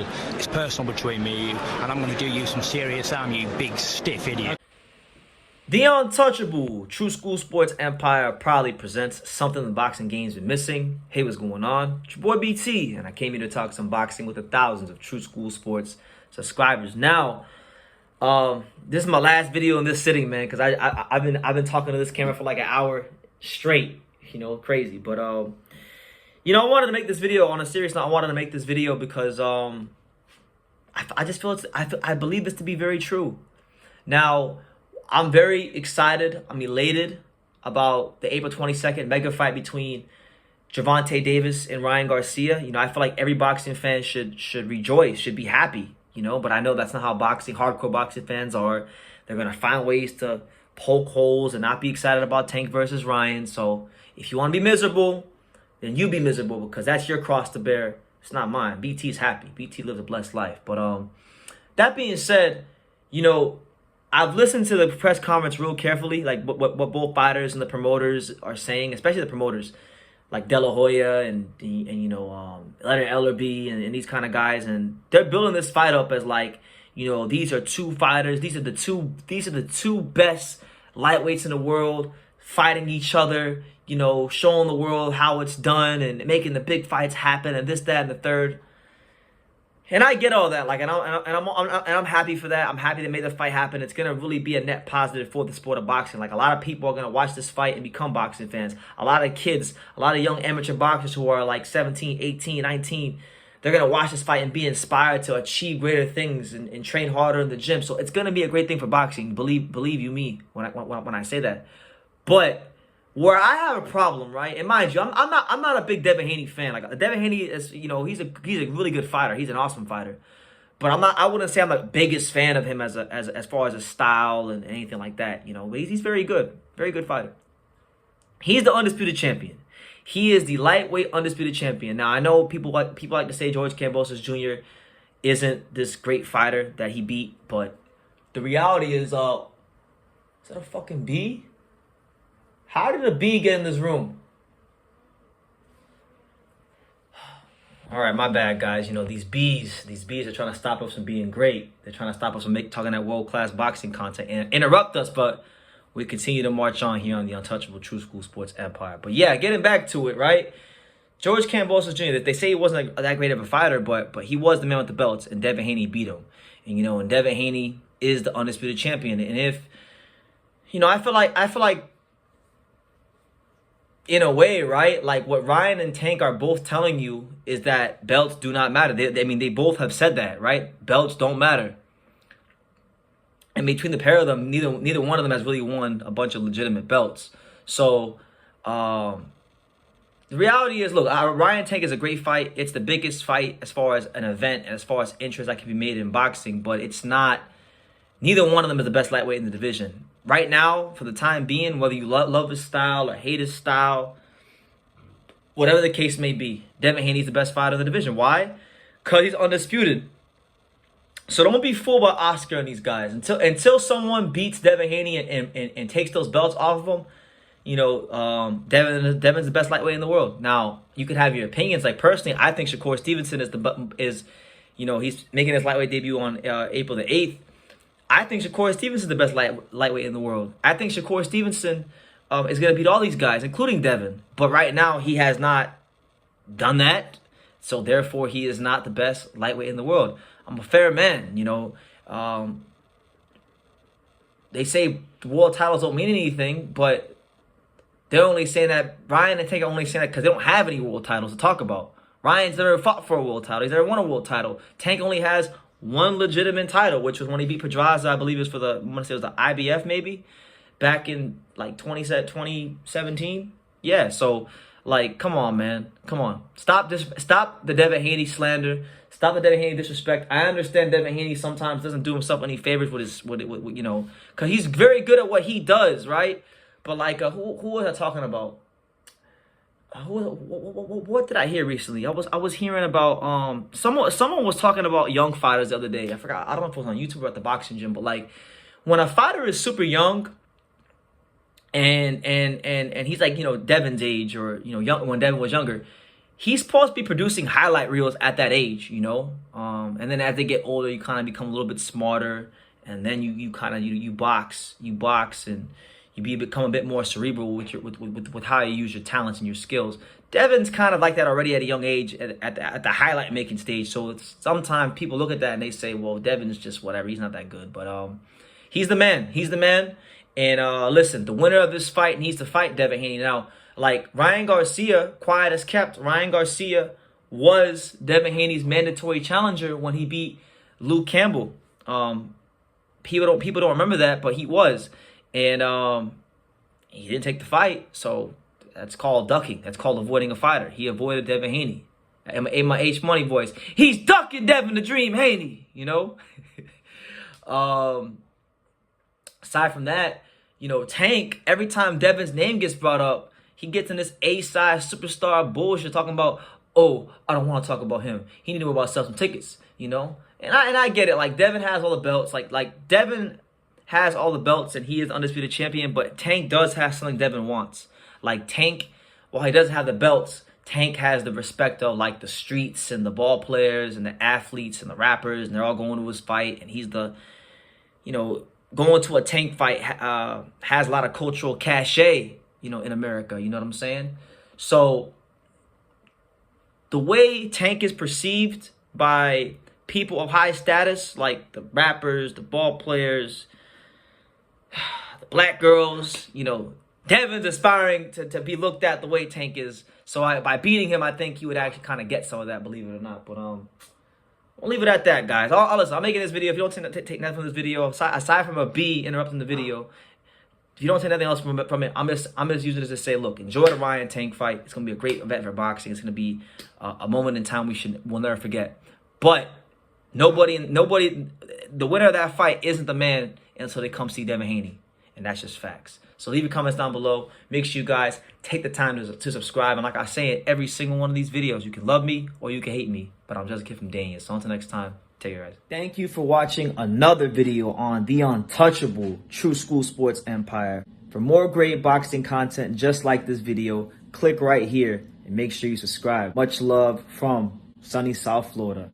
personal. It's personal between me and you, and I'm going to do you some serious harm, you big stiff idiot. The Untouchable True School Sports Empire proudly presents something the boxing game's been missing. Hey, what's going on? It's your boy BT, and I came here to talk some boxing with the thousands of True School Sports subscribers. Now, this is my last video in this sitting, man, because I've been talking to this camera for like an hour straight. You know, crazy. But you know, I wanted to make this video on a serious note. I wanted to make this video because I just feel I believe this to be very true. Now, I'm very excited. I'm elated about the April 22nd mega fight between Gervonta Davis and Ryan Garcia. You know, I feel like every boxing fan should rejoice, should be happy, you know, but I know that's not how hardcore boxing fans are. They're going to find ways to poke holes and not be excited about Tank versus Ryan. So if you want to be miserable, then you be miserable, because that's your cross to bear. It's not mine. BT's happy. BT lives a blessed life. But that being said, you know, I've listened to the press conference real carefully, like what both fighters and the promoters are saying, especially the promoters, like De La Hoya and you know, Leonard Ellerby and these kind of guys, and they're building this fight up as like, you know, these are two fighters, these are the two best lightweights in the world fighting each other, you know, showing the world how it's done and making the big fights happen and this, that, and the third. And I get all that, like, and I'm happy for that. I'm happy they made the fight happen. It's gonna really be a net positive for the sport of boxing. Like, a lot of people are gonna watch this fight and become boxing fans. A lot of kids, a lot of young amateur boxers who are like 17, 18, 19, they're gonna watch this fight and be inspired to achieve greater things and train harder in the gym. So it's gonna be a great thing for boxing. Believe you me when I say that. But where I have a problem, right? And mind you, I'm not a big Devin Haney fan. Like, Devin Haney is, you know, he's a really good fighter. He's an awesome fighter. But I wouldn't say I'm the biggest fan of him as far as a style and anything like that. You know, but he's very good fighter. He's the undisputed champion. He is the lightweight undisputed champion. Now, I know people like to say George Kambosos Jr. isn't this great fighter that he beat, but the reality is that a fucking bee? How did a bee get in this room? All right, my bad, guys. You know, these bees are trying to stop us from being great. They're trying to stop us from talking that world-class boxing content and interrupt us, but we continue to march on here on the Untouchable True School Sports Empire. But yeah, getting back to it, right? George Kambosos Jr., they say he wasn't that great of a fighter, but he was the man with the belts, and Devin Haney beat him. And, you know, and Devin Haney is the undisputed champion. And if, you know, I feel like, in a way, right, like what Ryan and Tank are both telling you is that belts do not matter. I mean, they both have said that, right? Belts don't matter. And between the pair of them, neither one of them has really won a bunch of legitimate belts. So the reality is, look, Ryan Tank is a great fight. It's the biggest fight as far as an event and as far as interest that can be made in boxing, but it's not. Neither one of them is the best lightweight in the division. Right now, for the time being, whether you love his style or hate his style, whatever the case may be, Devin Haney's the best fighter in the division. Why? Because he's undisputed. So don't be fooled by Oscar and these guys. Until someone beats Devin Haney and takes those belts off of him, you know, Devin's the best lightweight in the world. Now, you could have your opinions. Like, personally, I think Shakur Stevenson is you know, he's making his lightweight debut on April the 8th. I think Shakur Stevenson is the best lightweight in the world. I think Shakur Stevenson is going to beat all these guys, including Devin. But right now, he has not done that. So, therefore, he is not the best lightweight in the world. I'm a fair man, you know. They say world titles don't mean anything, but they're only saying that, Ryan and Tank are only saying that because they don't have any world titles to talk about. Ryan's never fought for a world title. He's never won a world title. Tank only has one legitimate title, which was when he beat Pedraza, I believe it was for the, I want to say it was the IBF maybe, back in like 2017. Yeah, so like, come on, man, come on, stop the Devin Haney slander, stop the Devin Haney disrespect. I understand Devin Haney sometimes doesn't do himself any favors with his, you know, because he's very good at what he does, right? But like, who was I talking about? What did I hear recently? I was hearing about someone was talking about young fighters the other day. I forgot. I don't know if it was on YouTube or at the boxing gym, but like, when a fighter is super young and he's like, you know, Devin's age, or, you know, young, when Devin was younger, he's supposed to be producing highlight reels at that age, you know. And then as they get older, you kind of become a little bit smarter, and then you kind of you box, and you become a bit more cerebral with how you use your talents and your skills. Devin's kind of like that already at a young age at the highlight making stage. So sometimes people look at that and they say, well, Devin's just whatever. He's not that good. But he's the man. He's the man. And listen, the winner of this fight needs to fight Devin Haney. Now, like Ryan Garcia, quiet as kept, Ryan Garcia was Devin Haney's mandatory challenger when he beat Luke Campbell. People don't remember that, but he was. And he didn't take the fight, so that's called ducking. That's called avoiding a fighter. He avoided Devin Haney. In my H Money voice, he's ducking Devin the Dream Haney, you know? Aside from that, you know, Tank, every time Devin's name gets brought up, he gets in this A-side superstar bullshit talking about, oh, I don't want to talk about him. He need to know about sell some tickets, you know? And I get it. Like, Devin has all the belts. Like Devin has all the belts and he is undisputed champion, but Tank does have something Devin wants. Like Tank, while he doesn't have the belts, Tank has the respect of like the streets and the ball players and the athletes and the rappers, and they're all going to his fight, and he's the, you know, going to a Tank fight has a lot of cultural cachet, you know, in America. You know what I'm saying? So the way Tank is perceived by people of high status, like the rappers, the ball players, the black girls, you know, Devin's aspiring to be looked at the way Tank is. So by beating him, I think he would actually kind of get some of that, believe it or not. But I'll leave it at that, guys. Listen, I'm making this video. If you don't take nothing from this video, aside from a B interrupting the video, if you don't take nothing else from it, I'm just using this to say, look, enjoy the Ryan Tank fight. It's gonna be a great event for boxing. It's gonna be a moment in time we'll never forget. But nobody, the winner of that fight isn't the man until they come see Devin Haney, and that's just facts. So leave your comments down below. Make sure you guys take the time to subscribe. And like I say in every single one of these videos, you can love me or you can hate me, but I'm just a kid from Daniel. So until next time, take care, guys. Thank you for watching another video on the untouchable True School Sports Empire. For more great boxing content just like this video, click right here and make sure you subscribe. Much love from sunny South Florida.